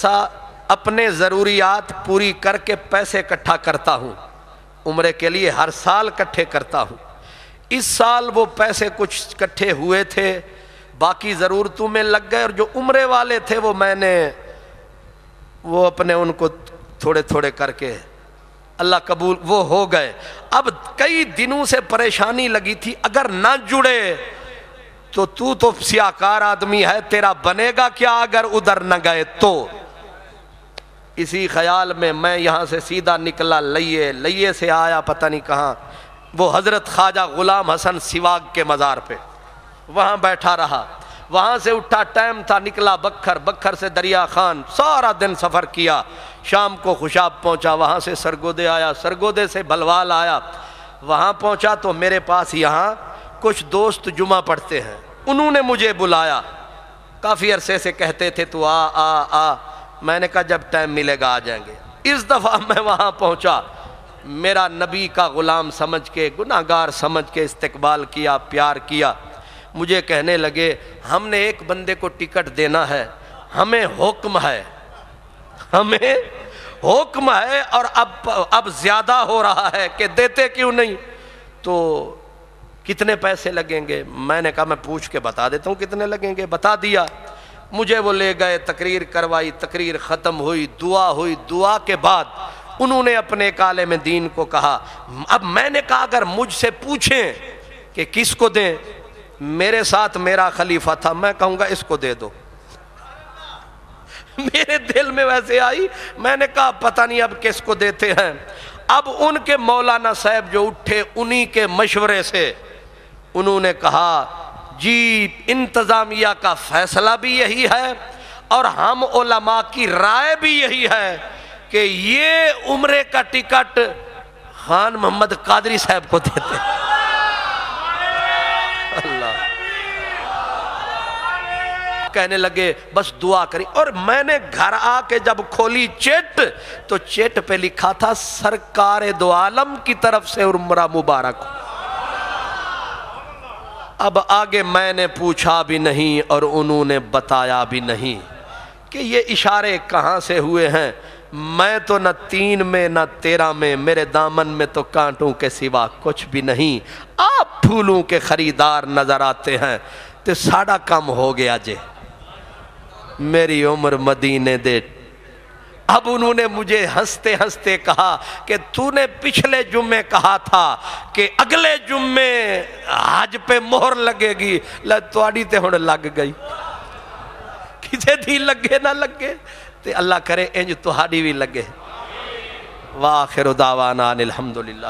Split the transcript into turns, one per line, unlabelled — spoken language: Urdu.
عرصہ اپنے ضروریات پوری کر کے پیسے اکٹھا کرتا ہوں، عمرے کے لیے ہر سال اکٹھے کرتا ہوں۔ اس سال وہ پیسے کچھ اکٹھے ہوئے تھے، باقی ضرورتوں میں لگ گئے، اور جو عمرے والے تھے وہ میں نے وہ اپنے ان کو تھوڑے تھوڑے کر کے اللہ قبول وہ ہو گئے۔ اب کئی دنوں سے پریشانی لگی تھی، اگر نہ جڑے تو سیاکار آدمی ہے، تیرا بنے گا کیا اگر ادھر نہ گئے تو۔ اسی خیال میں یہاں سے سیدھا نکلا لئیے سے آیا پتہ نہیں کہاں، وہ حضرت خواجہ غلام حسن سواگ کے مزار پہ، وہاں بیٹھا رہا۔ وہاں سے اٹھا، ٹائم تھا، نکلا بکھر سے دریا خان، سارا دن سفر کیا، شام کو خوشاب پہنچا، وہاں سے سرگودے آیا، سرگودے سے بلوال آیا، وہاں پہنچا تو میرے پاس یہاں کچھ دوست جمعہ پڑھتے ہیں، انہوں نے مجھے بلایا، کافی عرصے سے کہتے تھے تو آ، میں نے کہا جب ٹائم ملے گا آ جائیں گے۔ اس دفعہ میں وہاں پہنچا، میرا نبی کا غلام سمجھ کے، گناہگار سمجھ کے استقبال کیا، پیار کیا۔ مجھے کہنے لگے ہم نے ایک بندے کو ٹکٹ دینا ہے، ہمیں حکم ہے اور اب زیادہ ہو رہا ہے کہ دیتے کیوں نہیں، تو کتنے پیسے لگیں گے؟ میں نے کہا میں پوچھ کے بتا دیتا ہوں کتنے لگیں گے، بتا دیا۔ مجھے وہ لے گئے، تقریر کروائی، تقریر ختم ہوئی، دعا کے بعد انہوں نے اپنے عالم دین کو کہا، اب میں نے کہا اگر مجھ سے پوچھیں کہ کس کو دیں، میرے ساتھ میرا خلیفہ تھا، میں کہوں گا اس کو دے دو۔ میرے دل میں ویسے آئی، میں نے کہا پتہ نہیں اب کس کو دیتے ہیں۔ اب ان کے مولانا صاحب جو اٹھے، انہی کے مشورے سے انہوں نے کہا جی انتظامیہ کا فیصلہ بھی یہی ہے اور ہم علماء کی رائے بھی یہی ہے کہ یہ عمرے کا ٹکٹ خان محمد قادری صاحب کو دیتے ہیں۔ اللہ کہنے لگے بس دعا کری، اور میں نے گھر آ کے جب کھولی چٹ تو چٹ پہ لکھا تھا سرکار دو عالم کی طرف سے عمرہ مبارک۔ اب آگے میں نے پوچھا بھی نہیں اور انہوں نے بتایا بھی نہیں کہ یہ اشارے کہاں سے ہوئے ہیں۔ میں تو نہ 3 میں نہ 13 میں، میرے دامن میں تو کانٹوں کے سوا کچھ بھی نہیں، آپ پھولوں کے خریدار نظر آتے ہیں، تو ساڑا کم ہو گیا جے میری عمر مدینے دے۔ اب انہوں نے مجھے ہنستے ہنستے کہا کہ تو نے پچھلے جمعے کہا تھا کہ اگلے جمعے حج پہ مہر لگے گی، تواڈی تے ہن لگ گئی، کسے دی لگے نہ لگے تے اللہ کرے انج تہاڈی بھی لگے۔ وآخر دعوانا الحمدللہ۔